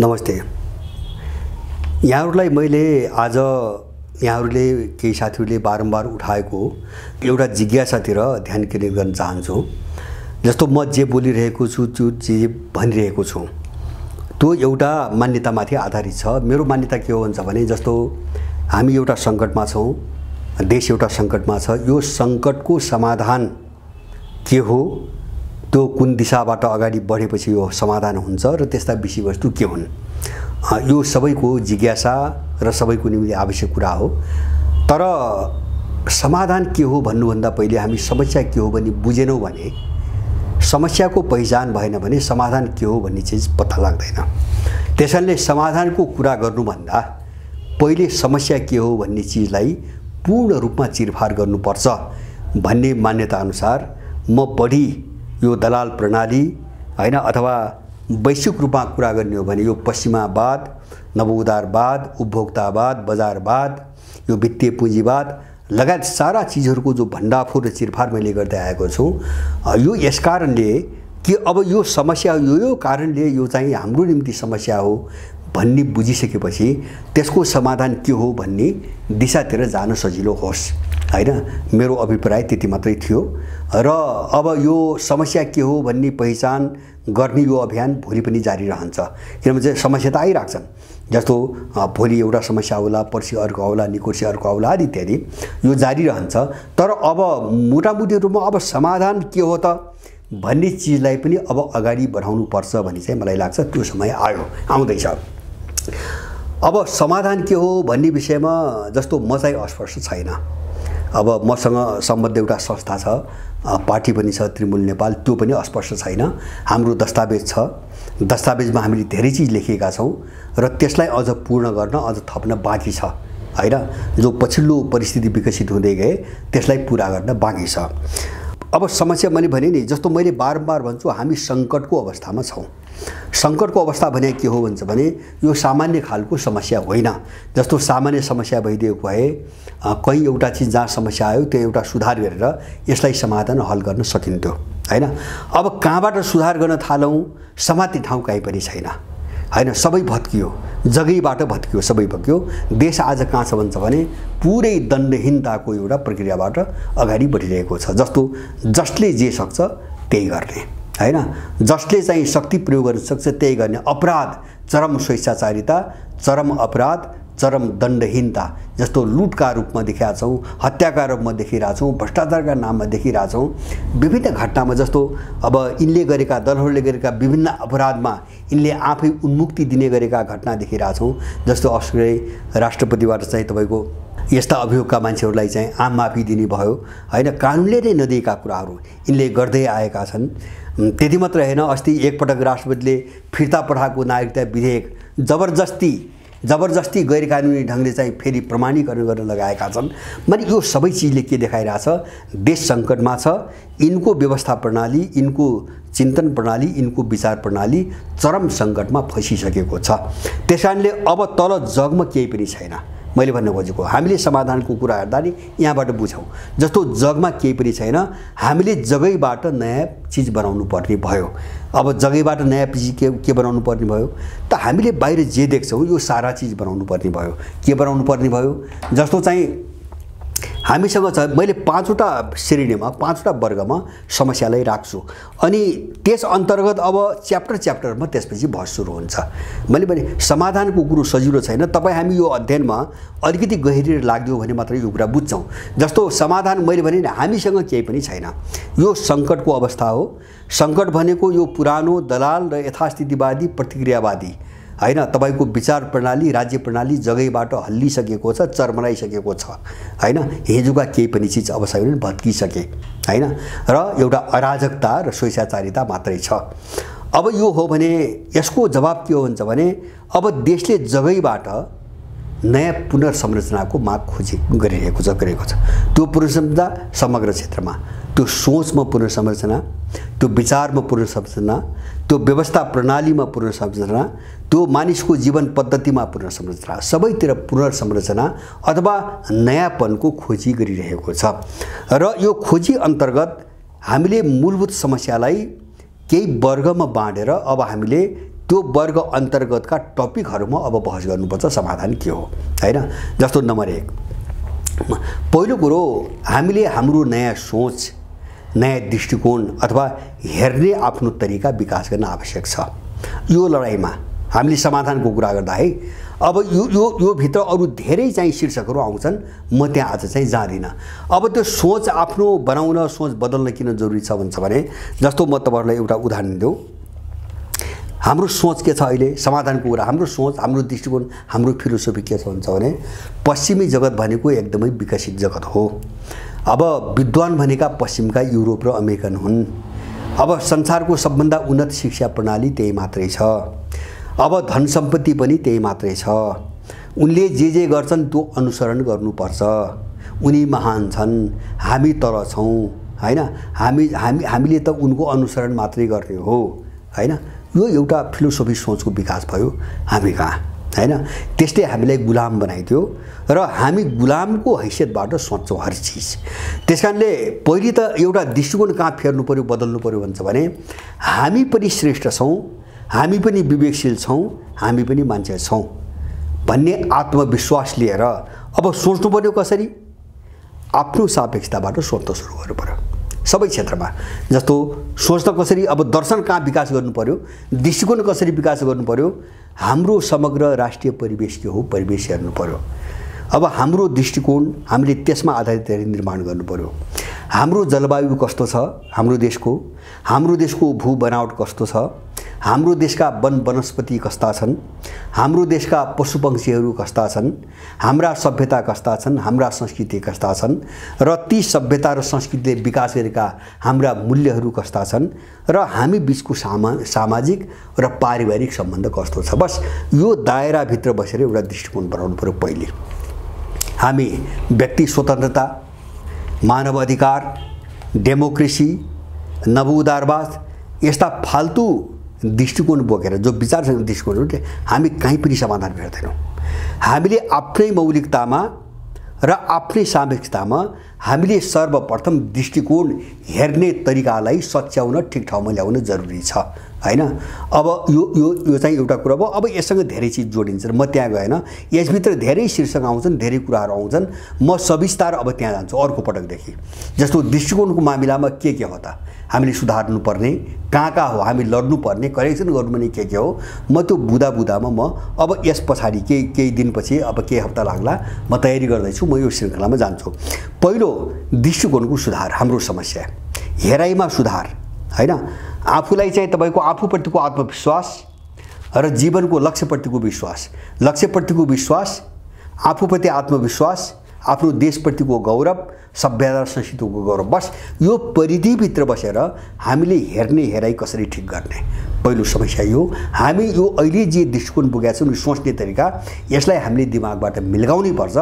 नमस्ते। यहाँहरूलाई मैले आज यहाँहरूले केही साथीहरूले बारम्बार उठाएको एउटा जिज्ञासातिर ध्यान केन्द्रित गर्न चाहन्छु। जस्तो म जे बोलिरहेको छु, जे भनिरहेको छु त्यो एउटा मान्यतामाथि आधारित छ। मेरो मान्यता के हो भन्छ भने जस्तो हामी एउटा सङ्कटमा छौँ, देश एउटा सङ्कटमा छ। यो सङ्कटको समाधान के हो, त्यो कुन दिशाबाट अगाडि बढेपछि यो समाधान हुन्छ र त्यस्ता विषयवस्तु के हुन्, यो सबैको जिज्ञासा र सबैको निम्ति आवश्यक कुरा हो। तर समाधान के हो भन्नुभन्दा पहिले हामी समस्या के हो भन्ने बुझेनौँ भने, समस्याको पहिचान भएन भने समाधान के हो भन्ने चिज पत्ता लाग्दैन। त्यसैले समाधानको कुरा गर्नुभन्दा पहिले समस्या के हो भन्ने चिजलाई पूर्ण रूपमा चिरफार गर्नुपर्छ भन्ने मान्यता अनुसार म बढी यो दलाल प्रणाली हैन अथवा वैश्विक रूपमा कुरा गर्ने हो भने यो पश्चिमावाद, नवोदारवाद, उपभोक्तावाद, बजारवाद, यो वित्तीय पुँजीवाद लगायत सारा चीजहरूको जो भण्डाफोर र चिरफार मैले गर्दै आएको छु, यो यस कारणले कि अब यो समस्या यो कारणले यो चाहिँ हाम्रो निम्ति समस्या हो भन्ने बुझिसकेपछि त्यसको समाधान के हो भन्ने दिशातिर जान सजिलो होस् हैन। मेरो अभिप्राय त्यति मात्रै थियो र अब यो समस्या के हो भन्ने पहिचान गर्ने यो अभियान भोलि पनि जारी रहन्छ। किनभने समस्या त आइराख्छन्। जस्तो भोलि एउटा समस्या होला, पर्सि अर्को आउला, निकोर्सि अर्को आउला आदि इत्यादि, यो जारी रहन्छ। तर अब मोटामोटी रूपमा अब समाधान के हो त भन्ने चिजलाई पनि अब अगाडि बढाउनु पर्छ भन्ने चाहिँ मलाई लाग्छ। त्यो समय आउँदैछ। अब समाधान के हो भन्ने विषयमा जस्तो म चाहिँ अस्पष्ट छैन। अब मसँग सम्बद्ध एउटा संस्था छ, पार्टी पनि छ तृणमूल नेपाल, त्यो पनि अस्पष्ट छैन। हाम्रो दस्तावेज छ, दस्तावेजमा हामीले धेरै चिज लेखेका छौँ र त्यसलाई अझ पूर्ण गर्न अझ थप्न बाँकी छ हैन। जो पछिल्लो परिस्थिति विकसित हुँदै गए त्यसलाई पुरा गर्न बाँकी छ। अब समस्या मैले भने नि, जस्तो मैले बारम्बार भन्छु हामी सङ्कटको अवस्थामा छौँ। सङ्कटको अवस्था भने के हो भन्छ भने यो सामान्य खालको समस्या होइन। जस्तो सामान्य समस्या भइदिएको भए कहीँ एउटा चिज जहाँ समस्या आयो त्यो एउटा सुधार गरेर यसलाई समाधान हल गर्न सकिन्थ्यो हैन। अब कहाँबाट सुधार गर्न थालौँ, समात्ने ठाउँ कहीँ पनि छैन हैन। सबै भत्कियो, जगैबाट भत्कियो, सबै भत्कियो। देश आज कहाँ छ भन्छ भने पुरै दण्डहीनताको एउटा प्रक्रियाबाट अगाडि बढिरहेको छ। जस्तो जसले जे सक्छ त्यही गर्ने हैन, जसले चाहिँ शक्ति प्रयोग गर्न सक्छ त्यही गर्ने। अपराध, चरम स्वेच्छाचारिता, चरम अपराध, चरम दण्डहीनता जस्तो लुटका रूपमा देखिरहेका छौँ, हत्याका रूपमा देखिरहेका छौँ, भ्रष्टाचारका नाममा देखिरहेका छौँ। विभिन्न घटनामा जस्तो अब यिनले गरेका, दलहरूले गरेका विभिन्न अपराधमा यिनले आफै उन्मुक्ति दिने गरेका घटना देखिरहेका छौँ। जस्तो अस्ट्रेलियाई राष्ट्रपतिबाट चाहिँ तपाईँको यस्ता अभियोगका मान्छेहरूलाई चाहिँ आम माफी दिने भयो हैन। कानुनले नै नदिएका कुराहरू यिनले गर्दै आएका छन्। त्यति मात्र होइन, अस्ति एकपटक राष्ट्रपतिले फिर्ता पठाएको नागरिकता विधेयक जबरजस्ती गैर कानुनी ढङ्गले चाहिँ फेरि प्रमाणीकरण गर्न लगाएका छन्। मैले यो सबै चिजले के देखाइरहेछ, देश सङ्कटमा छ। यिनको व्यवस्था प्रणाली, यिनको चिन्तन प्रणाली, यिनको विचार प्रणाली चरम सङ्कटमा फसिसकेको छ। त्यसकारणले अब तल जगमा केही पनि छैन। मैले भन्न खोजेको हामीले समाधानको कुरा हेर्दा नि यहाँबाट बुझौँ। जस्तो जगमा केही पनि छैन, हामीले जगैबाट नयाँ चिज बनाउनु पर्ने भयो। अब जगैबाट नयाँ चिज के बनाउनु पर्ने भयो त हामीले बाहिर जे देख्छौँ यो सारा चिज बनाउनु पर्ने भयो। के बनाउनु पर्ने भयो, जस्तो चाहिँ हामीसँग छ, मैले 5वटा श्रेणीमा 5वटा वर्गमा समस्यालाई राख्छु अनि त्यस अन्तर्गत अब च्याप्टरमा त्यसपछि बहस सुरु हुन्छ। मैले भने समाधानको कुरो सजिलो छैन। तपाईँ हामी यो अध्ययनमा अलिकति गहिरिएर लाग्दियो भने मात्रै यो कुरा बुझ्छौँ। जस्तो समाधान मैले भने नि हामीसँग केही पनि छैन। यो सङ्कटको अवस्था हो। सङ्कट भनेको यो पुरानो दलाल र यथास्थितिवादी प्रतिक्रियावादी हैन तपाईको विचार प्रणाली, राज्य प्रणाली जगैबाट हल्लिसकेको छ, चरमराइसकेको छ हैन। हिजोका केही पनि चिज अब सबै भत्किसके हैन र एउटा अराजकता र स्वेच्छाचारिता मात्रै छ। अब यो हो भने यसको जवाब के हो भन्छ भने अब देशले जगैबाट नयाँ पुनर्संरचनाको माग गरिरहेको छ। त्यो पुनर्संरचना समग्र क्षेत्रमा, त्यो सोचमा पुनर्संरचना, त्यो विचारमा पुनर्संरचना, त्यो व्यवस्था प्रणालीमा पुनर्संरचना, त्यो मानिसको जीवन पद्धतिमा पुनर्संरचना, सबैतिर पुनर्संरचना अथवा नयाँपनको खोजी गरिरहेको छ। र यो खोजी अन्तर्गत हामीले मूलभूत समस्यालाई केही वर्गमा बाँडेर अब हामीले त्यो वर्ग अन्तर्गतका टपिकहरुमा अब बहस गर्नुपर्छ समाधान के हो हैन। जस्तो नम्बर 1, पहिलो कुरो हामीले हाम्रो नयाँ सोच, नयाँ दृष्टिकोण अथवा हेर्ने आफ्नो तरिका विकास गर्न आवश्यक छ। यो लडाईमा हामीले समाधानको कुरा गर्दा है, अब यो भित्र अरु धेरै चाहिँ शीर्षकहरु आउँछन्, म त्यहाँ आज चाहिँ जाँदिन। अब त्यो सोच आफ्नो बनाउन, सोच बदल्न किन जरुरी छ भन्छ भने, जस्तो म तपाईहरुलाई एउटा उदाहरण दिउँ। हाम्रो सोच के छ अहिले, समाधानको कुरा, हाम्रो सोच, हाम्रो दृष्टिकोण, हाम्रो फिलोसफी के छ भन्छ भने, पश्चिमी जगत भनेको एकदमै विकसित जगत हो। अब विद्वान भनेका पश्चिमका युरोप र अमेरिकन हुन्। अब संसारको सबभन्दा उन्नत शिक्षा प्रणाली त्यही मात्रै छ। अब धन सम्पत्ति पनि त्यही मात्रै छ। उनले जे गर्छन् त्यो अनुसरण गर्नुपर्छ। उनी महान छन्, हामी तल छौं हैन। हामीले त उनको अनुसरण मात्रै गर्ने हो हैन। यो एउटा फिलोसफी सोचको विकास भयो हामी कहाँ हैन। त्यसले हामीलाई गुलाम बनाइदियो र हामी गुलामको हैसियतबाट सोच्छौं हर चीज। त्यसकारणले पहिले त एउटा दृष्टिकोण कहाँ फेर्नु पर्यो, बदल्नु पर्यो भन्छ भने, हामी पनि श्रेष्ठ छौं, हामी पनि विवेकशील छौं, हामी पनि मान्छे छौं भन्ने आत्मविश्वास लिएर अब सोच्नु पर्यो। कसरी? आफ्नो सापेक्षताबाट सोच्न सुरु गर्नु पर्यो सबै क्षेत्रमा। जस्तो सोच्न कसरी, अब दर्शन कहाँ विकास गर्नु पर्यो, दृष्टिकोण कसरी विकास गर्नु पर्यो, हाम्रो समग्र राष्ट्रिय परिवेश के हो, परिवेश हेर्नु पर्यो। अब हाम्रो दृष्टिकोण हामीले त्यसमा आधारित निर्माण गर्नु पर्यो। हाम्रो जलवायु कस्तो छ हाम्रो देशको भू बनावट कस्तो छ, हाम्रो देशका वन वनस्पति कस्ता छन्, हाम्रो देशका पशुपक्षीहरू कस्ता छन्, हाम्रा सभ्यता कस्ता छन्, हाम्रा संस्कृति कस्ता छन् र ती सभ्यता र संस्कृतिले विकास गरेका हाम्रा मूल्यहरू कस्ता छन् र हामी बीचको सामाजिक र पारिवारिक सम्बन्ध कस्तो छ। बस यो दायराभित्र बसेर एउटा दृष्टिकोण बनाउनु पर्यो। पहिले हामी व्यक्ति स्वतन्त्रता, मानव अधिकार, डेमोक्रेसी, नवउदारवाद यस्ता फाल्तु दृष्टिकोण बोकेर जो विचारसँग दृष्टिकोण हामी कहीँ पनि समाधान भेट्दैनौँ। हामीले आफ्नै मौलिकतामा र आफ्नै सापेक्षतामा हामीले सर्वप्रथम दृष्टिकोण हेर्ने तरिकालाई सच्याउन, ठिक ठाउँमा ल्याउन जरुरी छ हैन। अब यो चाहिँ एउटा कुरा भयो। अब यससँग धेरै चीज जोडिन्छ। म त्यहाँ गएन, यसभित्र धेरै शीर्षक आउँछन्, धेरै कुराहरू आउँछन्। म सविस्तार अब त्यहाँ जान्छु अर्को पटकदेखि। जस्तो दृष्टिकोणको मामिलामा के हो त, हामीले सुधार्नु पर्ने कहाँ हो, हामी लड्नु पर्ने, करेक्सन गर्नुपर्ने के हो, म त्यो बुदामा म अब यस पछाडि केही दिनपछि, अब केही हप्ता लाग्ला, म तयारी गर्दैछु, म यो श्रृङ्खलामा जान्छु। पहिलो दृष्टिकोणको सुधार, हाम्रो समस्या हेराइमा सुधार हैन। आफूलाई चाहिँ तपाईको आफूप्रतिको आत्मविश्वास र जीवनको लक्ष्यप्रतिको विश्वास, आफूप्रति आत्मविश्वास, आफ्नो देशप्रतिको गौरव, सभ्यता र संस्कृतिको गौरव, बस यो परिधिभित्र बसेर हामीले हेर्ने हेराइ कसरी ठिक गर्ने, पहिलो समस्या यो। हामी यो अहिले जे दृष्टिकोण बोकेका छौँ, सोच्ने तरिका, यसलाई हामीले दिमागबाट मिल्गाउनै पर्छ।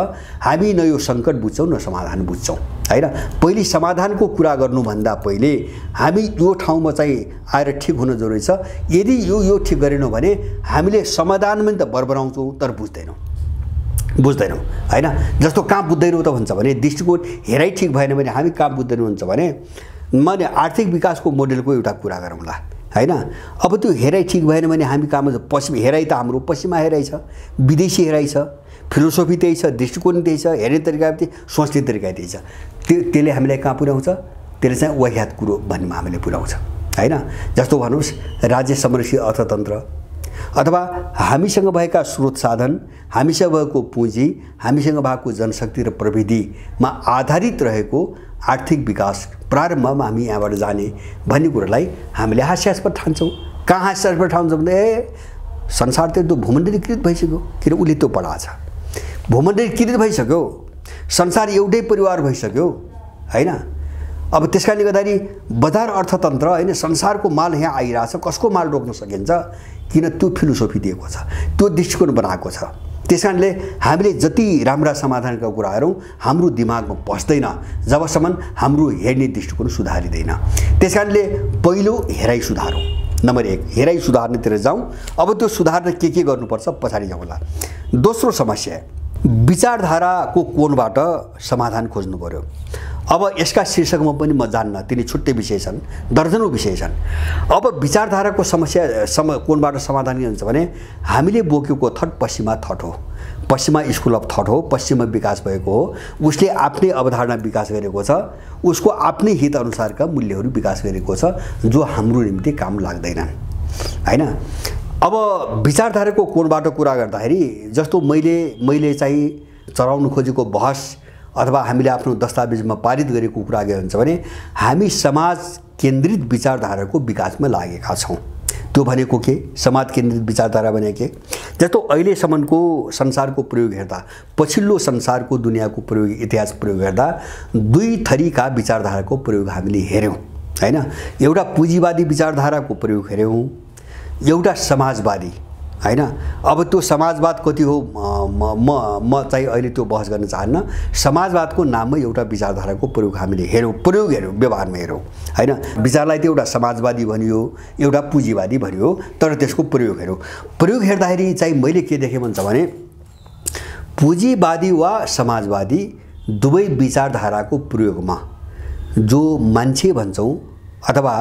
हामी न यो सङ्कट बुझ्छौँ न समाधान बुझ्छौँ हैन। पहिले समाधानको कुरा गर्नुभन्दा पहिले हामी यो ठाउँमा चाहिँ आएर ठिक हुन जरुरी छ। यदि यो ठिक गरेनौँ भने हामीले समाधानमा त बरबराउँछौँ तर बुझ्दैनौँ हैन। जस्तो कहाँ बुझ्दैनौँ त भन्छ भने, दृष्टिकोण हेराइ ठिक भएन भने हामी कहाँ बुझ्दैनौँ भन्छ भने, मैले आर्थिक विकासको मोडेलको एउटा कुरा गरौँला हैन। अब त्यो हेराइ ठिक भएन भने हामी कहाँमा, पश्चिम हेराइ त हाम्रो पश्चिममा हेराइ छ, विदेशी हेराइ छ, फिलोसफी त्यही छ, दृष्टिकोण त्यही छ, हेर्ने तरिका त्यही, सोच्ने तरिका त्यही छ। त्यसले हामीलाई कहाँ पुर्याउँछ, त्यसले चाहिँ वाह्यात कुरो भन्नेमा हामीले पुर्याउँछ हैन। जस्तो भन्नुहोस् राज्य संरक्षित अर्थतन्त्र अथवा हामीसँग भएका स्रोत साधन, हामीसँग भएको पुँजी, हामीसँग भएको जनशक्ति र प्रविधिमा आधारित रहेको आर्थिक विकास प्रारम्भमा हामी यहाँबाट जाने भन्ने कुरालाई हामीले हास्यास्पद ठान्छौँ। कहाँ हास्यास्पद ठान्छौँ भने संसार त त्यो भूमण्डलीकृत भइसक्यो, किन उसले त्यो पढाएको छ, भूमण्डलीकृत भइसक्यो, संसार एउटै परिवार भइसक्यो हैन। अब त्यसकारणले गर्दाखेरि बजार अर्थतन्त्र हैन, संसारको माल यहाँ आइरहेछ, कसको माल रोक्न सकिन्छ, किन त्यो फिलोसफी दिएको छ, त्यो दृष्टिकोण बनाएको छ। त्यसकारणले हामीले जति राम्रा समाधानका कुराहरू हाम्रो दिमागमा पस्दैन जबसम्म हाम्रो हेर्ने दृष्टिकोण सुधारिँदैन। त्यसकारणले पहिलो हेराइ सुधारौँ। नम्बर 1 हेराइ सुधार्नेतिर जाउँ। अब त्यो सुधार्न के गर्नुपर्छ पछाडि जाउँला। दोस्रो समस्या विचारधाराको कोणबाट समाधान खोज्नु पर्यो। अब यसका शीर्षकमा पनि म जान्न, तिनी छुट्टै विषय छन्, दर्जनौं विषय छन्। अब विचारधाराको समस्या कोणबाट समाधान के हुन्छ भने हामीले बोकेको थट पश्चिमा थट हो, पश्चिमा स्कुल अफ थट हो, पश्चिमा विकास भएको हो, उसले आफ्नै अवधारणा विकास गरेको छ, उसको आफ्नै हित अनुसारका मूल्यहरू विकास गरेको छ जो हाम्रो निम्ति काम लाग्दैनन्, हैन। अब विचारधाराको कोणबाट कुरा गर्दाखेरि जस्तो मैले चाहिँ चलाउन खोजेको बहस अथवा हामीले आफ्नो दस्तावेजमा पारित गरेको कुरा के हुन्छ भने हामी समाज केन्द्रित विचारधाराको विकासमा लागेका छौँ। त्यो भनेको के? समाज केन्द्रित विचारधारा भने के? जस्तो अहिलेसम्मको संसारको प्रयोग हेर्दा, पछिल्लो संसारको दुनियाँको प्रयोग, इतिहास प्रयोग हेर्दा दुई थरीका विचारधाराको प्रयोग हामीले हेऱ्यौँ, हैन। एउटा पुँजीवादी विचारधाराको प्रयोग हेऱ्यौँ, एउटा समाजवादी, हैन। अब त्यो समाजवाद कति हो म चाहिँ अहिले त्यो बहस गर्न चाहन्न। समाजवादको नाममा एउटा विचारधाराको प्रयोग हामीले हेऱ्यौँ, व्यवहारमा हेऱ्यौँ, हैन। विचारलाई त एउटा समाजवादी भनियो, एउटा पुँजीवादी भनियो, तर त्यसको प्रयोग हेऱ्यौँ। प्रयोग हेर्दाखेरि चाहिँ मैले के देखेँ भन्छ भने पुँजीवादी वा समाजवादी दुवै विचारधाराको प्रयोगमा जो मान्छे भन्छौँ अथवा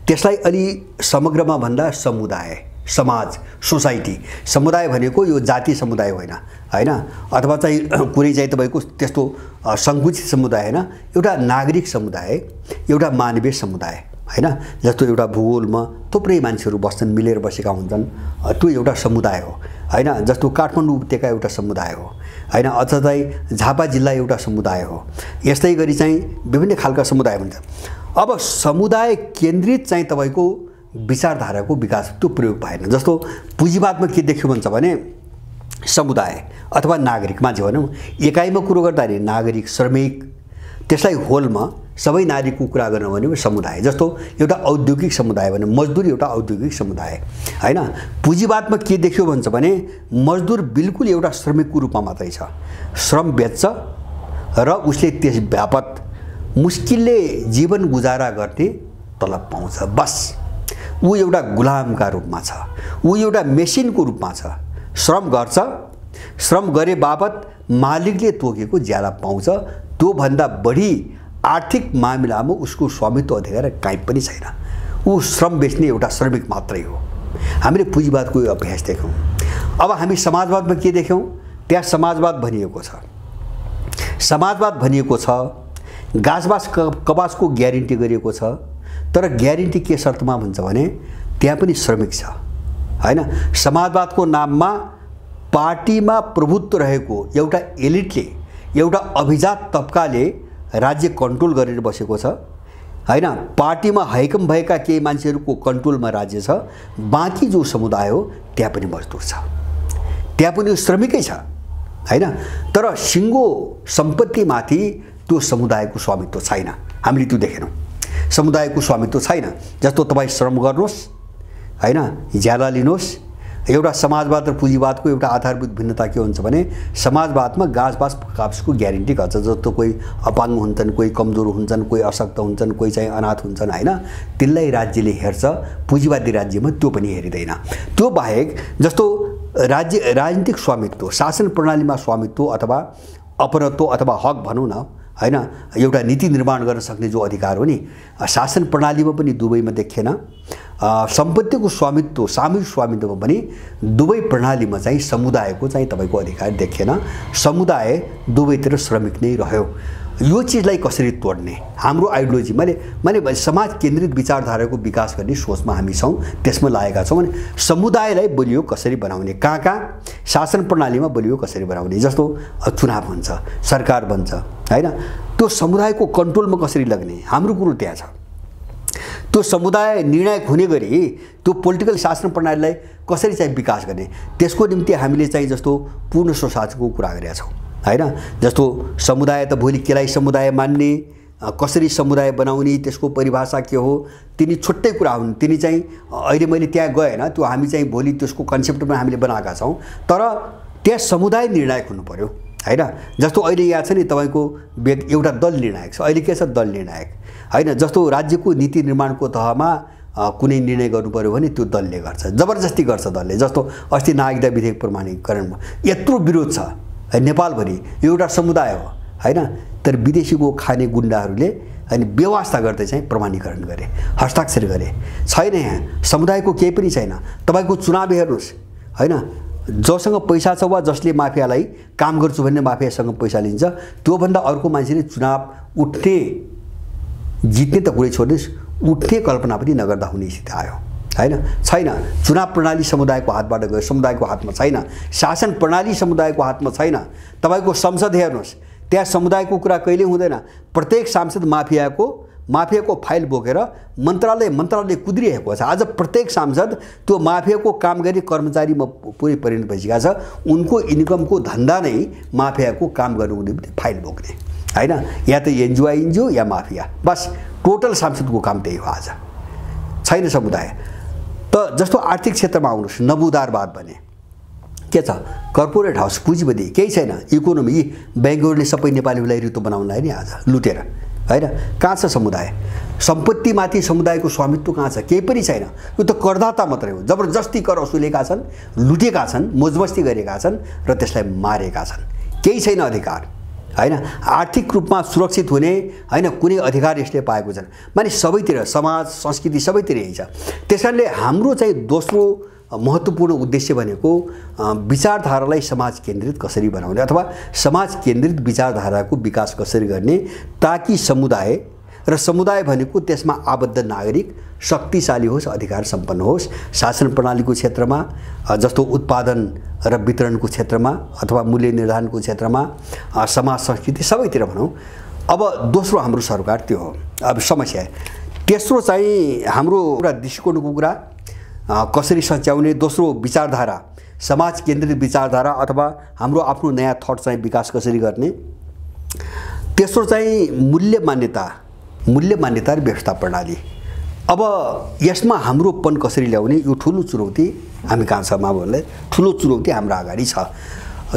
त्यसलाई अलि समग्रमा भन्दा समुदाय, समाज, सोसाइटी, समुदाय भनेको यो जाति समुदाय होइन, हैन, अथवा चाहिँ कुनै चाहिँ तपाईँको त्यस्तो सङ्कुचित समुदाय होइन, एउटा नागरिक समुदाय, एउटा मानवीय समुदाय, हैन। जस्तो एउटा भूगोलमा थुप्रै मान्छेहरू बस्छन्, मिलेर बसेका हुन्छन्, त्यो एउटा समुदाय हो, हैन। जस्तो काठमाडौँ उपत्यका एउटा समुदाय हो, हैन, अथवा चाहिँ झापा जिल्ला एउटा समुदाय हो। यस्तै गरी चाहिँ विभिन्न खालका समुदाय हुन्छ। अब समुदाय केन्द्रित चाहिँ तपाईँको विचारधाराको विकास त्यो प्रयोग भएन। जस्तो पुँजीवादमा के देख्यो भन्छ भने समुदाय अथवा नागरिक मान्छे भनौँ, एकाइमा कुरो गर्दाखेरि नागरिक, श्रमिक, त्यसलाई होलमा सबै नागरिकको कुरा गर्नु भने समुदाय। जस्तो एउटा औद्योगिक समुदाय भने मजदुर एउटा औद्योगिक समुदाय, हैन। पुँजीवादमा के देख्यो भन्छ भने मजदुर बिल्कुल एउटा श्रमिकको रूपमा मात्रै छ, श्रम बेच्छ र उसले त्यस बापत मुस्किलले जीवन गुजारा गर्ने तलब पाउँछ, बस। ऊ एउटा गुलामका रूपमा छ, ऊ एउटा मेसिनको रूपमा छ, श्रम गर्छ, श्रम गरे बापत मालिकले तोकेको ज्याला पाउँछ, त्योभन्दा बढी आर्थिक मामिलामा उसको स्वामित्व अधिकार कहीँ पनि छैन, ऊ श्रम बेच्ने एउटा श्रमिक मात्रै हो। हामीले पुँजीवादको यो अभ्यास देख्यौँ। अब हामी समाजवादमा के देख्यौँ? त्यहाँ समाजवाद भनिएको छ, समाजवाद भनिएको छ, गाछबास कबासको ग्यारेन्टी गरिएको छ, तर ग्यारेन्टी के शर्तमा भन्छ भने त्यहाँ पनि श्रमिक छ, हैन। समाजवादको नाममा पार्टीमा प्रभुत्व रहेको एउटा एलिटले, एउटा अभिजात तबकाले राज्य कन्ट्रोल गरेर बसेको छ, हैन। पार्टीमा हैकम भएका केही मान्छेहरूको कन्ट्रोलमा राज्य छ, बाँकी जो समुदाय हो त्यहाँ पनि मजदुर छ, त्यहाँ पनि श्रमिकै छ, हैन। तर सिङ्गो सम्पत्तिमाथि त्यो समुदायको स्वामित्व छैन, हामीले त्यो देखेनौँ। समुदायको स्वामित्व छैन। जस्तो तपाईँ श्रम गर्नुहोस्, हैन, ज्याला लिनुहोस्। एउटा समाजवाद र पुँजीवादको एउटा आधारभूत भिन्नता के हुन्छ भने समाजवादमा गाछबास कबासको ग्यारेन्टी गर्छ। जस्तो कोही अपाङ्ग हुन्छन्, कोही कमजोर हुन्छन्, कोही अशक्त हुन्छन्, कोही चाहिँ अनाथ हुन्छन्, हैन, त्यसलाई राज्यले हेर्छ। पुँजीवादी राज्यमा त्यो पनि हेरिँदैन। त्यो बाहेक जस्तो राजनीतिक स्वामित्व, शासन प्रणालीमा स्वामित्व अथवा अपरत्व अथवा हक भनौँ न, हैन, एउटा नीति निर्माण गर्न सक्ने जो अधिकार हो नि, शासन प्रणालीमा पनि दुवैमा देखिएन। सम्पत्तिको स्वामित्व, सामूहिक स्वामित्वमा पनि दुवै प्रणालीमा चाहिँ समुदायको चाहिँ तपाईँको अधिकार देखिएन। समुदाय दुवैतिर श्रमिक नै रह्यो। यो चिजलाई कसरी तोड्ने? हाम्रो आइडियोलोजी मैले समाज केन्द्रित विचारधाराको विकास गर्ने सोचमा हामी छौँ, त्यसमा लागेका छौँ। भने समुदायलाई बलियो कसरी बनाउने, कहाँ शासन प्रणालीमा बलियो कसरी बनाउने। जस्तो चुनाव हुन्छ, सरकार बन्छ, हैन, त्यो समुदायको कन्ट्रोलमा कसरी लग्ने, हाम्रो कुरो त्यहाँ छ। त्यो समुदाय निर्णायक हुने गरी त्यो पोलिटिकल शासन प्रणालीलाई कसरी चाहिँ विकास गर्ने, त्यसको निम्ति हामीले चाहिँ जस्तो पूर्ण स्वशासनको कुरा गरेका छौँ, हैन। जस्तो समुदाय त भोलि केलाई समुदाय मान्ने, कसरी समुदाय बनाउने, त्यसको परिभाषा के हो, तिनी छुट्टै कुरा हुन्। तिनी चाहिँ अहिले मैले त्यहाँ गएन, त्यो हामी चाहिँ भोलि त्यसको कन्सेप्टमा हामीले बनाएका छौँ, तर त्यहाँ समुदाय निर्णायक हुनु पर्यो, हैन। जस्तो अहिले यहाँ छ नि तपाईँको एउटा दल निर्णायक छ। अहिले के छ? दल निर्णायक, हैन। जस्तो राज्यको नीति निर्माणको तहमा कुनै निर्णय गर्नु पर्यो भने त्यो दलले गर्छ, जबरजस्ती गर्छ दलले। जस्तो अस्ति नागरिकता विधेयक प्रमाणीकरणमा यत्रो विरोध छ नेपालभरि, एउटा समुदाय हो, हैन। तर विदेशीको खाने गुण्डाहरूले अनि व्यवस्था गर्दै चाहिँ प्रमाणीकरण गरे, हस्ताक्षर गरे। छैन, यहाँ समुदायको केही पनि छैन। तपाईँको चुनाव हेर्नुहोस् हैन, जोसँग पैसा छ वा जसले माफियालाई काम गर्छु भन्ने माफियासँग पैसा लिन्छ, त्योभन्दा अर्को मान्छेले चुनाव उठ्ने जित्ने त कुरै छोड्नुहोस्, उठ्ने कल्पना पनि नगर्दा हुने स्थिति आयो हैन। छैन, चुनाव प्रणाली समुदायको हातबाट गयो, समुदायको हातमा छैन। शासन प्रणाली समुदायको हातमा छैन। तपाईँको संसद हेर्नुहोस्, त्यहाँ समुदायको कुरा कहिले हुँदैन। प्रत्येक सांसद माफियाको फाइल बोकेर मन्त्रालय कुदिरहेको छ। आज प्रत्येक सांसद त्यो माफियाको काम गर्ने कर्मचारीमा पुरै परिणत भइसकेको छ। उनको इन्कमको धन्दा नै माफियाको काम गर्नुको निम्ति फाइल बोक्ने हैन। या त एनजिओ या माफिया, बस टोटल सांसदको काम त्यही हो। आज छैन समुदाय। त जस्तो आर्थिक क्षेत्रमा आउनुहोस्, नबुदारवाद भने के छ? कर्पोरेट हाउस, पुँजीपति, केही छैन। इकोनोमी, ब्याङ्कहरूले सबै नेपालीलाई रित्तो बनाउन लायो नि आज लुटेर हैन। कहाँ छ समुदाय? सम्पत्तिमाथि समुदायको स्वामित्व कहाँ छ? केही पनि छैन। यो त करदाता मात्रै हो। जबरजस्ती कर वसुलेका छन्, लुटेका छन्, मोजमस्ती गरेका छन् र त्यसलाई मारेका छन्। केही छैन अधिकार हैन। आर्थिक रूपमा सुरक्षित हुने हैन कुनै अधिकार यसले पाएको छैन। माने सबैतिर समाज, संस्कृति सबैतिर यही छ। त्यसकारणले हाम्रो चाहिँ दोस्रो महत्त्वपूर्ण उद्देश्य भनेको विचारधारालाई समाज केन्द्रित कसरी बनाउने अथवा समाज केन्द्रित विचारधाराको विकास कसरी गर्ने, ताकि समुदाय र समुदाय भनेको त्यसमा आबद्ध नागरिक शक्तिशाली होस्, अधिकार सम्पन्न होस्। शासन प्रणालीको क्षेत्रमा जस्तो उत्पादन र वितरणको क्षेत्रमा अथवा मूल्य निर्धारणको क्षेत्रमा, समाज संस्कृति सबैतिर भनौँ। अब दोस्रो हाम्रो सरकार त्यो हो अब समस्या। तेस्रो चाहिँ हाम्रो एउटा दृष्टिकोणको कुरा कसरी सच्याउने, दोस्रो विचारधारा, समाज केन्द्रित विचारधारा अथवा हाम्रो आफ्नो नयाँ थट चाहिँ विकास कसरी गर्ने। तेस्रो चाहिँ मूल्य मान्यता र व्यवस्था प्रणाली। अब यसमा हाम्रोपन कसरी ल्याउने, यो ठुलो चुनौती हामी कहाँ छ भन्दा ठुलो चुनौती हाम्रो अगाडि छ।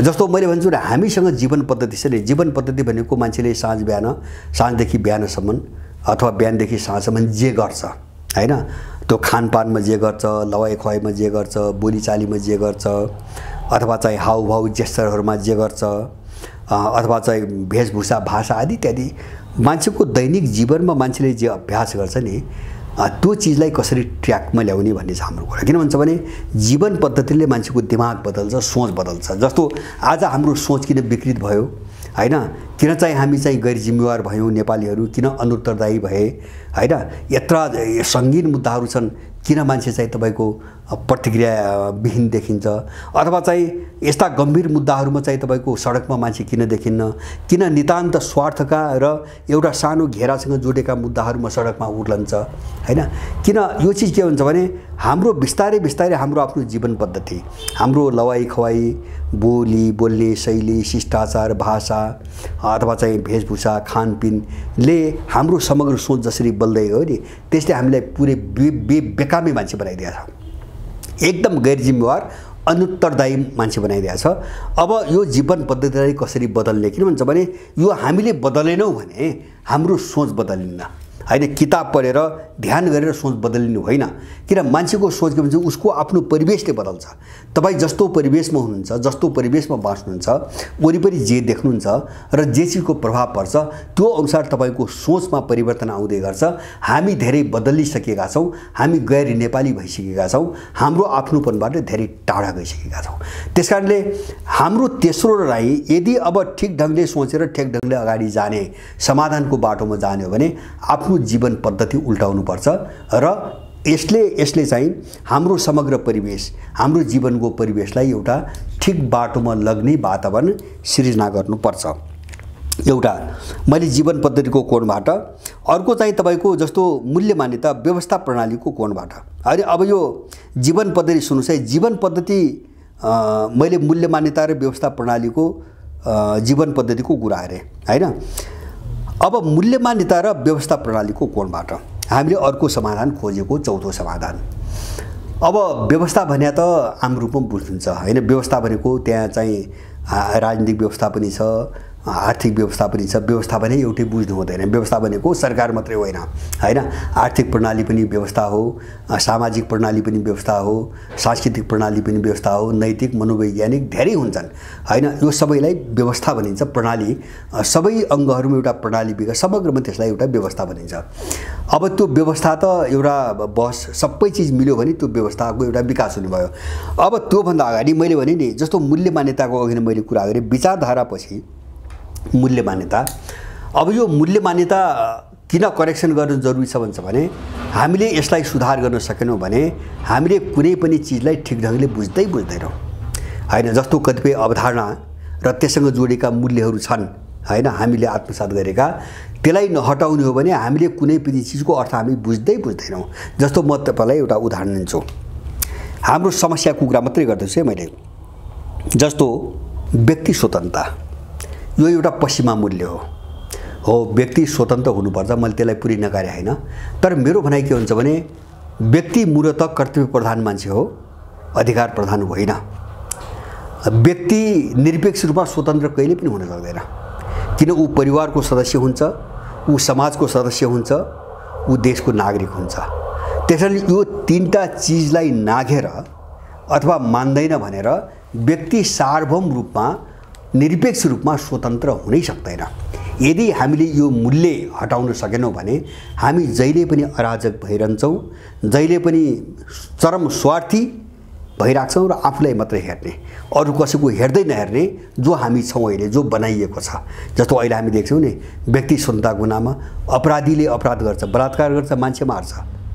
जस्तो मैले भन्छु नि, हामीसँग जीवन पद्धति छ नि। जीवन पद्धति भनेको मान्छेले साँझदेखि बिहानसम्म अथवा बिहानदेखि साँझसम्म जे गर्छ हैन, त्यो खानपानमा जे गर्छ, लवाइ खुवाइमा जे गर्छ, बोलीचालीमा जे गर्छ, अथवा चाहिँ हाउभाउ जेस्चरहरूमा जे गर्छ, अथवा चाहिँ वेशभूषा, भाषा आदि इत्यादि मान्छेको दैनिक जीवनमा मान्छेले जे अभ्यास गर्छ नि, त्यो चिजलाई कसरी ट्र्याकमा ल्याउने भन्ने छ हाम्रो कुरा। किन भन्छ भने जीवन पद्धतिले मान्छेको दिमाग बदल्छ, सोच बदल्छ। जस्तो आज हाम्रो सोच किन विकृत भयो हैन, किन चाहिँ हामी चाहिँ गैर जिम्मेवार भयौँ नेपालीहरू, किन अनुत्तरदायी भए हैन, यत्र सङ्गीन मुद्दाहरू छन्, किन मान्छे चाहिँ तपाईँको प्रतिक्रिया विहीन देखिन्छ, अथवा चाहिँ यस्ता गम्भीर मुद्दाहरूमा चाहिँ तपाईँको सडकमा मान्छे किन देखिन्न, किन नितान्त स्वार्थका र एउटा सानो घेरासँग जोडेका मुद्दाहरूमा सडकमा उर्लन्छ हैन। किन यो चिज के हुन्छ भने हाम्रो बिस्तारै बिस्तारै हाम्रो आफ्नो जीवन पद्धति, हाम्रो लवाइ खुवाइ, बोल्ने शैली, शिष्टाचार, भाषा अथवा चाहिँ वेशभूषा, खानपिनले हाम्रो समग्र सोच जसरी बल्दै गयो नि, त्यसले हामीलाई पुरै बेकामी मान्छे बनाइदिएको छ, एकदम गैर जिम्मेवार अनुत्तरदायी मान्छे बनाइदिएको छ। अब यो जीवन पद्धतिलाई कसरी बदल्ने? किन भन्छ भने यो हामीले बदलेनौँ भने हाम्रो सोच बदलिन्न हैन। किताब पढेर ध्यान गरेर सोच बदलिनु होइन। किन मान्छेको सोच के भन्छ, उसको आफ्नो परिवेशले बदल्छ। तपाईँ जस्तो परिवेशमा हुनुहुन्छ, जस्तो परिवेशमा बाँच्नुहुन्छ, वरिपरि जे देख्नुहुन्छ र जे चिजको प्रभाव पर्छ त्यो अनुसार तपाईँको सोचमा परिवर्तन आउँदै गर्छ। हामी धेरै बदलिसकेका छौँ, हामी गैर नेपाली भइसकेका छौँ, हाम्रो आफ्नोपनबाट धेरै टाढा गइसकेका छौँ। त्यसकारणले हाम्रो तेस्रो राई यदि अब ठिक ढङ्गले सोचेर ठिक ढङ्गले अगाडि जाने, समाधानको बाटोमा जाने हो भने आफ्नो जीवन पद्धति उल्टाउनु पर्छ र यसले चाहिँ हाम्रो समग्र परिवेश, हाम्रो जीवनको परिवेशलाई एउटा ठिक बाटोमा लग्ने वातावरण सिर्जना गर्नुपर्छ। एउटा मैले जीवन पद्धतिको कोणबाट, अर्को चाहिँ तपाईँको जस्तो मूल्य मान्यता व्यवस्था प्रणालीको कोणबाट। अनि अब यो जीवन पद्धति सुन्नुहोस् है, जीवन पद्धति मैले मूल्य मान्यता र व्यवस्था प्रणालीको जीवन पद्धतिको कुरा अरे हैन। अब मूल्य मान्यता र व्यवस्था प्रणालीको कोणबाट हामीले अर्को समाधान खोजेको, चौथो समाधान। अब व्यवस्था भने त आम रूपमा बुझ्नुहुन्छ हैन। व्यवस्था भनेको त्यहाँ चाहिँ राजनीतिक व्यवस्था पनि छ, आर्थिक व्यवस्था पनि छ। व्यवस्था भने एउटै बुझ्नु हुँदैन। व्यवस्था भनेको सरकार मात्रै होइन, हैन? आर्थिक प्रणाली पनि व्यवस्था हो, सामाजिक प्रणाली पनि व्यवस्था हो, सांस्कृतिक प्रणाली पनि व्यवस्था हो, नैतिक मनोवैज्ञानिक धेरै हुन्छन्, हैन? यो सबैलाई व्यवस्था भनिन्छ। प्रणाली सबै अङ्गहरूमा एउटा प्रणाली विकास समग्रमा त्यसलाई एउटा व्यवस्था भनिन्छ। अब त्यो व्यवस्था त एउटा बस सबै चिज मिल्यो भने त्यो व्यवस्थाको एउटा विकास हुनुभयो। अब त्योभन्दा अगाडि मैले भने नि जस्तो मूल्य मान्यताको अघि नै मैले कुरा गरेँ, विचारधारापछि मूल्य मान्यता। अब यो मूल्य मान्यता किन करेक्सन गर्न जरुरी छ भन्छ भने हामीले यसलाई सुधार गर्न सकेनौँ भने हामीले कुनै पनि चिजलाई ठिक ढङ्गले बुझ्दैनौँ, हैन? जस्तो कतिपय अवधारणा र त्यससँग जोडिएका मूल्यहरू छन्, हैन? हामीले आत्मसात गरेका, त्यसलाई नहटाउने हो भने हामीले कुनै पनि चिजको अर्थ हामी बुझ्दैनौँ। जस्तो म तपाईँलाई एउटा उदाहरण दिन्छु। हाम्रो समस्याको कुरा मात्रै गर्दैछु है मैले। जस्तो व्यक्ति स्वतन्त्रता, यो एउटा पश्चिमा मूल्य हो। व्यक्ति स्वतन्त्र हुनुपर्छ, मैले त्यसलाई पुरै नकारे होइन। तर मेरो भनाइ के हुन्छ भने व्यक्ति मूलतः कर्तव्य प्रधान मान्छे हो, अधिकार प्रधान होइन। व्यक्ति निरपेक्ष रूपमा स्वतन्त्र कहिले पनि हुन सक्दैन, किन ऊ परिवारको सदस्य हुन्छ, ऊ समाजको सदस्य हुन्छ, ऊ देशको नागरिक हुन्छ। त्यसैले यो तीनटा चिजलाई नाघेर अथवा मान्दैन भनेर व्यक्ति सार्वभौम रूपमा निरपेक्ष रूपमा स्वतन्त्र हुनै सक्दैन। यदि हामीले यो मूल्य हटाउन सकेनौँ भने हामी जहिले पनि अराजक भइरहन्छौँ, जहिले पनि चरम स्वार्थी भइराख्छौँ र आफूलाई मात्रै हेर्ने, अरू कसैको हेर्दै नहेर्ने जो हामी छौँ अहिले, जो बनाइएको छ। जस्तो अहिले हामी देख्छौँ नि, व्यक्ति स्वतन्त्रताको नाममा अपराधीले अपराध गर्छ, बलात्कार गर्छ, मान्छे मार्छ,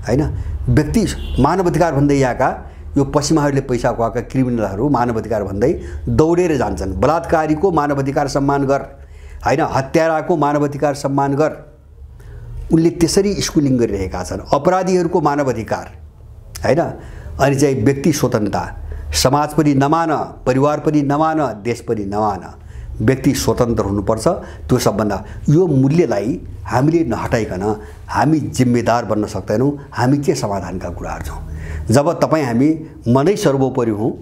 हैन? व्यक्ति मानवाधिकार भन्दै यहाँका यो पश्चिमाहरूले पैसा खुवाएका क्रिमिनलहरू मानवाधिकार भन्दै दौडेर जान्छन्। बलात्कारीको मानवाधिकार सम्मान गर, हैन? हत्याराको मानवाधिकार सम्मान गर। उनले त्यसरी स्कुलिङ गरिरहेका छन्। अपराधीहरूको मानवाधिकार, हैन? अनि चाहिँ व्यक्ति स्वतन्त्रता, समाज पनि नमान, परिवार पनि नमान, देश पनि नमान, व्यक्ति स्वतन्त्र हुनुपर्छ। त्यो सबभन्दा यो मूल्यलाई हामीले नहटाइकन हामी जिम्मेदार बन्न सक्दैनौँ। हामी के समाधानका कुराहरू छौँ? जब तपाईँ हामी मनै सर्वोपरि हुँ,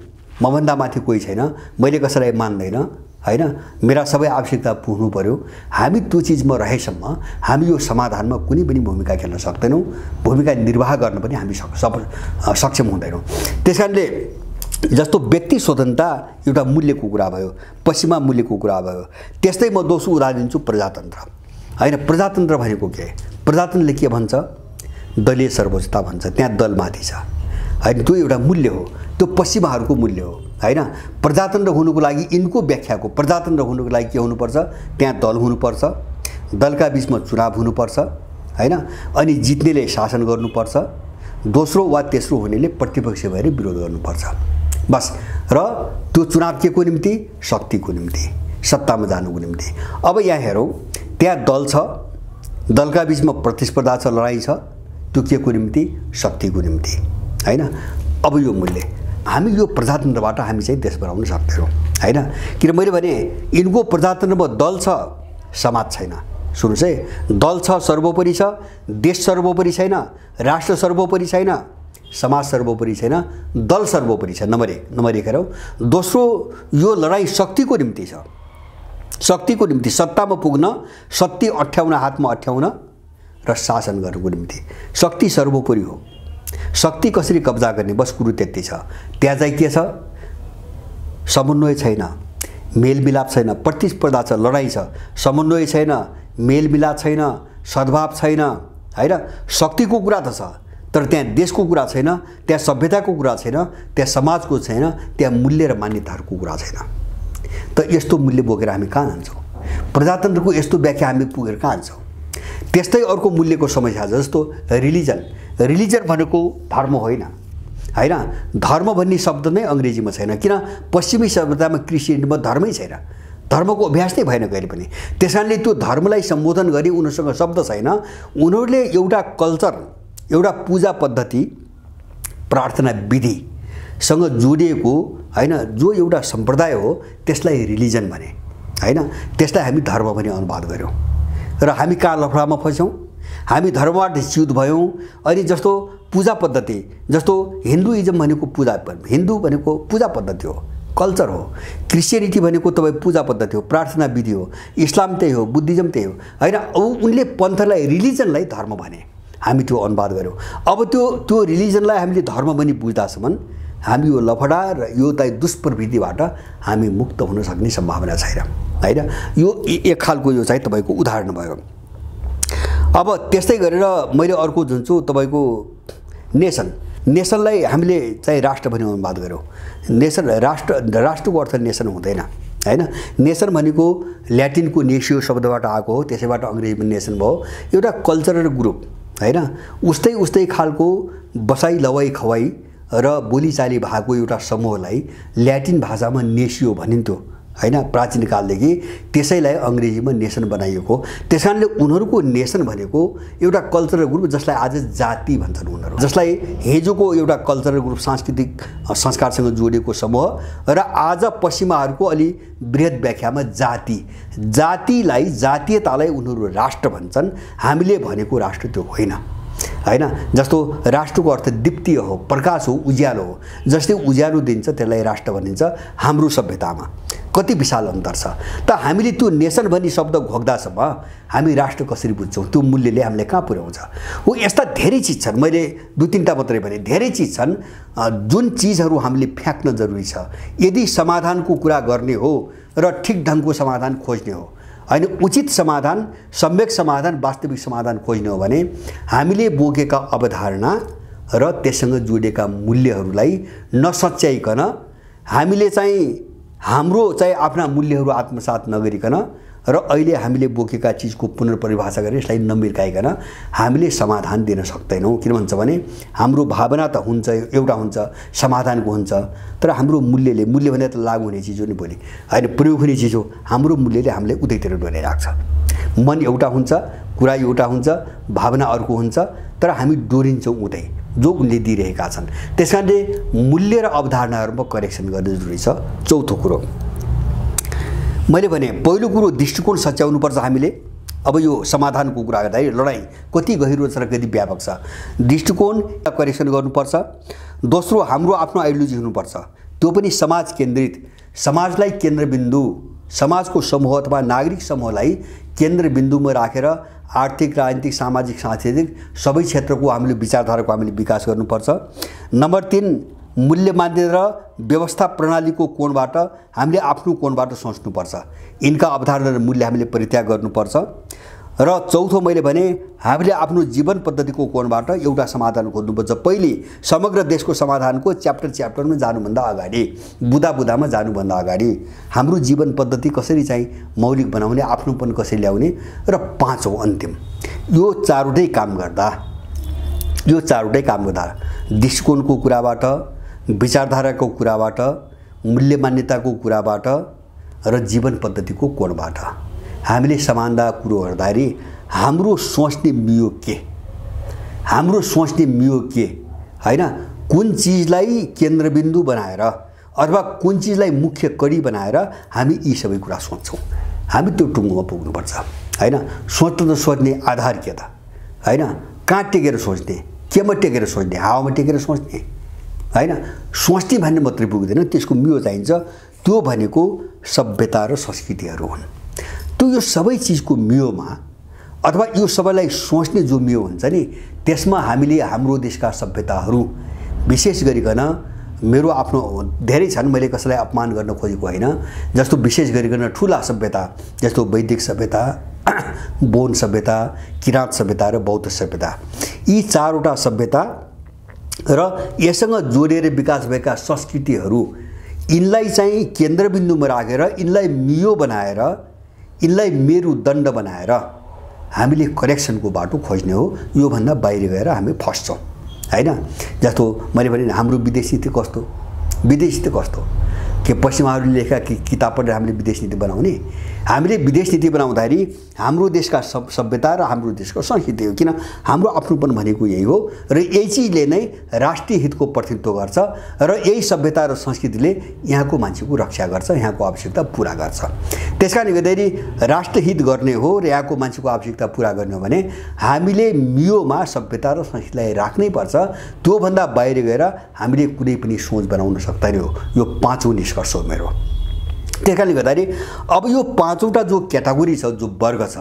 मभन्दा माथि कोही छैन, मैले कसैलाई मान्दैन, हैन? मेरा सबै आवश्यकता पुग्नु पर्यो, हामी त्यो चिजमा रहेसम्म हामी यो समाधानमा कुनै पनि भूमिका खेल्न सक्दैनौँ, भूमिका निर्वाह गर्न पनि हामी सक्षम हुँदैनौँ। त्यसकारणले जस्तो व्यक्ति स्वतन्त्रता एउटा मूल्यको कुरा भयो, पश्चिमा मूल्यको कुरा भयो। त्यस्तै म दोस्रो उदाहरण दिन्छु, प्रजातन्त्र, हैन? प्रजातन्त्र भनेको के? प्रजातन्त्रले के भन्छ? दलीय सर्वोच्चता भन्छ। त्यहाँ दल माथि छ, हैन? त्यो एउटा मूल्य हो, त्यो पश्चिमाहरूको मूल्य हो, हैन? प्रजातन्त्र हुनुको लागि यिनको व्याख्याको प्रजातन्त्र हुनुको लागि के हुनुपर्छ? त्यहाँ दल हुनुपर्छ, दलका बीचमा चुनाव हुनुपर्छ, हैन? अनि जित्नेले शासन गर्नुपर्छ, दोस्रो वा तेस्रो हुनेले प्रतिपक्ष भएर विरोध गर्नुपर्छ, बस। र त्यो चुनाव के को निम्ति? शक्तिको निम्ति, सत्तामा जानुको निम्ति। अब यहाँ हेरौँ, त्यहाँ दल छ, दलका बीचमा प्रतिस्पर्धा छ, लडाइँ छ, त्यो के को निम्ति? शक्तिको निम्ति, हैन? अब यो मूल्य हामी यो प्रजातन्त्रबाट हामी चाहिँ देश बनाउन सक्दैनौँ, हैन? किन मैले भने यिनको प्रजातन्त्रमा दल छ, समाज छैन। सुन्नुहोस् है, दल छ, सर्वोपरि छ, देश सर्वोपरि छैन, राष्ट्र सर्वोपरि छैन, समाज सर्वोपरि छैन, दल सर्वोपरि छ। नम्बर एक हेरौँ। दोस्रो, यो लडाइँ शक्तिको निम्ति छ, शक्तिको निम्ति, सत्तामा पुग्न, शक्ति अठ्याउन, हातमा अठ्याउन र शासन गर्नुको निम्ति। शक्ति सर्वोपरि हो, शक्ति कसरी कब्जा गर्ने, बस कुरो त्यति छ। त्यहाँ चाहिँ के छ? समन्वय छैन, मेलमिलाप छैन, प्रतिस्पर्धा छ, लडाइँ छ, समन्वय छैन, मेलमिलाप छैन, सद्भाव छैन, हैन? शक्तिको कुरा त छ, तर त्यहाँ देशको कुरा छैन, त्यहाँ सभ्यताको कुरा छैन, त्यहाँ समाजको छैन, त्यहाँ मूल्य र मान्यताहरूको कुरा छैन। त यस्तो मूल्य बोकेर हामी कहाँ जान्छौँ? प्रजातन्त्रको यस्तो व्याख्या हामी पुगेर कहाँ जान्छौँ? त्यस्तै अर्को मूल्यको समस्या छ, जस्तो रिलिजन भनेको धर्म होइन, हैन? धर्म भन्ने शब्द नै अङ्ग्रेजीमा छैन, किन? पश्चिमी सभ्यतामा क्रिस्चियनमा धर्मै छैन, धर्मको अभ्यास नै भएन कहिले पनि। त्यसकारणले त्यो धर्मलाई सम्बोधन गरी उनीसँग शब्द छैन। उनीहरूले एउटा कल्चर, एउटा पूजा पद्धति, प्रार्थना विधिसँग जोडिएको, हैन? जो एउटा सम्प्रदाय हो त्यसलाई रिलिजन भने, हैन? त्यसलाई हामी धर्म पनि अनुवाद गऱ्यौँ र हामी कहाँ लफडामा फस्यौँ? हामी धर्मबाट च्युत भयौँ। अनि जस्तो पूजा पद्धति, जस्तो हिन्दुइजम भनेको पूजा, हिन्दू भनेको पूजा पद्धति हो, कल्चर हो। क्रिस्चियनिटी भनेको तपाईँ पूजा पद्धति हो, प्रार्थना विधि हो, इस्लाम त्यही हो, बुद्धिज्म त्यही हो होइन। अब उनले पन्थलाई रिलिजनलाई धर्म भने हामी त्यो अनुवाद गऱ्यौँ। अब त्यो रिलिजनलाई हामीले धर्म पनि बुझ्दासम्म हामी यो लफडा र यो दुष्प्रवृत्तिबाट हामी मुक्त हुन सक्ने सम्भावना छैन होइन। यो एक खालको यो चाहिँ तपाईँको उदाहरण भयो। अब त्यस्तै गरेर मैले अर्को जुन्छु तपाईँको नेसनलाई हामीले चाहिँ राष्ट्र भनी अनुवाद गऱ्यौँ। नेसन राष्ट्रको अर्थ नेसन हुँदैन होइन। नेसन भनेको ल्याटिनको नेसियो शब्दबाट आएको हो, त्यसैबाट अङ्ग्रेजीमा नेसन भयो। एउटा कल्चरल ग्रुप होइन, उस्तै खालको बसाइ लवाई खवाई र बोलीचाली भएको एउटा समूहलाई ल्याटिन भाषामा नेसियो भनिन्थ्यो होइन प्राचीन कालदेखि। त्यसैलाई अङ्ग्रेजीमा नेसन बनाइएको। त्यस कारणले उनीहरूको नेसन भनेको एउटा कल्चरल ग्रुप जसलाई आज जाति भन्छन् उनीहरू, जसलाई हिजोको एउटा कल्चरल ग्रुप सांस्कृतिक संस्कारसँग जोडिएको समूह र आज पश्चिमाहरूको अलि बृहत व्याख्यामा जातिलाई जातीयतालाई उनीहरू राष्ट्र भन्छन्। हामीले भनेको राष्ट्र त्यो होइन होइन। जस्तो राष्ट्रको अर्थ दीप्तीय हो, प्रकाश हो, उज्यालो हो। जस्तै उज्यालो दिन्छ त्यसलाई राष्ट्र भनिन्छ। हाम्रो सभ्यतामा कति विशाल अन्तर छ। त हामीले त्यो नेसन भन्ने शब्द घोक्दासम्म हामी राष्ट्र कसरी बुझ्छौँ, त्यो मूल्यले हामीले कहाँ पुर्याउँछ हो। यस्ता धेरै चिज छन्, मैले 2-3टा मात्रै भने, धेरै चिज छन् जुन चिजहरू हामीले फ्याँक्न जरुरी छ यदि समाधानको कुरा गर्ने हो र ठिक ढङ्गको समाधान खोज्ने हो होइन। उचित समाधान, सम्यक समाधान, वास्तविक समाधान खोज्ने हो भने हामीले बोकेका अवधारणा र त्यससँग जोडिएका मूल्यहरूलाई नसच्याइकन हामीले चाहिँ हाम्रो चाहिँ आफ्ना मूल्यहरू आत्मसात नगरिकन र अहिले हामीले बोकेका चिजको पुनर्परिभाषा गरेर यसलाई नमिर्काइकन हामीले समाधान दिन सक्दैनौँ। किन भन्छ भने हाम्रो भावना त हुन्छ, एउटा हुन्छ, समाधानको हुन्छ, तर हाम्रो मूल्य भने त लागु हुने चिज हो नि भोलि होइन, प्रयोग हुने चिज हो। हाम्रो मूल्यले हामीलाई उतैतिर डोराइराख्छ। मन एउटा हुन्छ, कुरा एउटा हुन्छ, भावना अर्को हुन्छ, तर हामी डोरिन्छौँ उतै जो उनले दिइरहेका छन्। त्यस कारणले मूल्य र अवधारणाहरूमा करेक्सन गर्न जरुरी छ। चौथो कुरो मैले भने, पहिलो कुरो दृष्टिकोण सच्याउनुपर्छ हामीले। अब यो समाधानको कुरा गर्दा लडाइँ कति गहिरो छ र कति व्यापक छ, दृष्टिकोण करेक्सन गर्नुपर्छ। दोस्रो हाम्रो आफ्नो आइडियोलोजी हुनुपर्छ, त्यो पनि समाज केन्द्रित, समाजलाई केन्द्रबिन्दु, समाजको समूह अथवा नागरिक समूहलाई केन्द्रबिन्दुमा राखेर आर्थिक, राजनीतिक, सामाजिक, सांस्कृतिक सबै क्षेत्रको हामीले विचारधाराको हामीले विकास गर्नुपर्छ। नम्बर 3 मूल्य मान्यता र व्यवस्था प्रणालीको कोणबाट हामीले आफ्नो कोणबाट सोच्नुपर्छ। यिनका अवधारणा र मूल्य हामीले परित्याग गर्नुपर्छ। र चौथो मैले भने हामीले आफ्नो जीवन पद्धतिको कोणबाट एउटा समाधान खोज्नुपर्छ। पहिले समग्र देशको समाधानको च्याप्टरमा जानुभन्दा अगाडि, बुदामा जानुभन्दा अगाडि हाम्रो जीवन पद्धति कसरी चाहिँ मौलिक बनाउने, आफ्नोपन कसरी ल्याउने, र पाँचौँ अन्तिम यो चारवटै काम गर्दा दृष्टिकोणको कुराबाट, विचारधाराको कुराबाट, मूल्य मान्यताको कुराबाट र जीवन पद्धतिको कोणबाट हामीले समानता कुरो गर्दाखेरि हाम्रो सोच्ने मियो के होइन, कुन चिजलाई केन्द्रबिन्दु बनाएर अथवा कुन चिजलाई मुख्य कडी बनाएर हामी यी सबै कुरा सोच्छौँ। हामी त्यो टुङ्गोमा पुग्नुपर्छ होइन। सोच्ने आधार के त होइन, कहाँ टेकेर सोच्ने, केमा टेकेर सोच्ने, हावामा टेकेर सोच्ने होइन। सोच्ने भन्ने मात्रै पुग्दैन, त्यसको मियो चाहिन्छ। त्यो भनेको सभ्यता र संस्कृतिहरू हुन्। त्यो यो सबै चिजको मियोमा अथवा यो सबैलाई सोच्ने जो मियो हुन्छ नि, त्यसमा हामीले हाम्रो देशका सभ्यताहरू विशेष गरिकन, मेरो आफ्नो धेरै छन्, मैले कसैलाई अपमान गर्न खोजेको होइन, जस्तो विशेष गरिकन ठुला सभ्यता जस्तो वैदिक सभ्यता, बोन सभ्यता, किराँत सभ्यता र बौद्ध सभ्यता, यी चारवटा सभ्यता र यससँग जोडिएर विकास भएका संस्कृतिहरू, यिनलाई चाहिँ केन्द्रबिन्दुमा राखेर, यिनलाई मियो बनाएर, यिनलाई मेरुदण्ड बनाएर हामीले करेक्सनको बाटो खोज्ने हो। योभन्दा बाहिर गएर हामी फस्छौँ होइन। जस्तो मैले भने हाम्रो विदेश नीति कस्तो के पश्चिमाहरूले लेखेका किताब पढेर हामीले विदेश नीति बनाउने। हामीले विदेश नीति बनाउँदाखेरि हाम्रो देशका सभ्यता र हाम्रो देशको संस्कृति हो। किन हाम्रो आफ्नोपन भनेको यही हो र यही चिजले नै राष्ट्रिय हितको प्रतिनिधित्व गर्छ र यही सभ्यता र संस्कृतिले यहाँको मान्छेको रक्षा गर्छ, यहाँको आवश्यकता पुरा गर्छ। त्यसकारणले गर्दाखेरि राष्ट्रहित गर्ने हो र यहाँको मान्छेको आवश्यकता पुरा गर्ने हो भने हामीले मियोमा सभ्यता र संस्कृतिलाई राख्नै पर्छ। त्योभन्दा बाहिर गएर हामीले कुनै पनि सोच बनाउन सक्दैनौँ। यो पाँचौँ निष्कर्ष हो मेरो। त्यस कारणले गर्दाखेरि अब यो 5वटा जो क्याटेगोरी छ, जो वर्ग छ,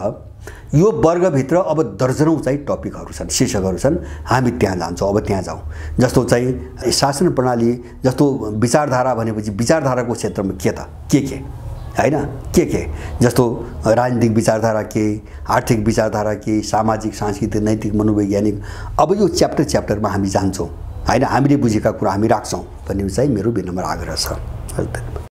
यो वर्गभित्र अब दर्जनौँ चाहिँ टपिकहरू छन्, शीर्षकहरू छन्। हामी त्यहाँ जान्छौँ। अब त्यहाँ जाउँ जस्तो चाहिँ शासन प्रणाली, जस्तो विचारधारा भनेपछि विचारधाराको क्षेत्रमा के त के हैन के जस्तो राजनीतिक विचारधारा के, आर्थिक विचारधारा के, सामाजिक सांस्कृतिक नैतिक मनोवैज्ञानिक, अब यो च्याप्टरमा हामी जान्छौँ हैन। हामीले बुझेका कुरा हामी राख्छौँ भन्ने चाहिँ मेरो विनम्र आग्रह छ।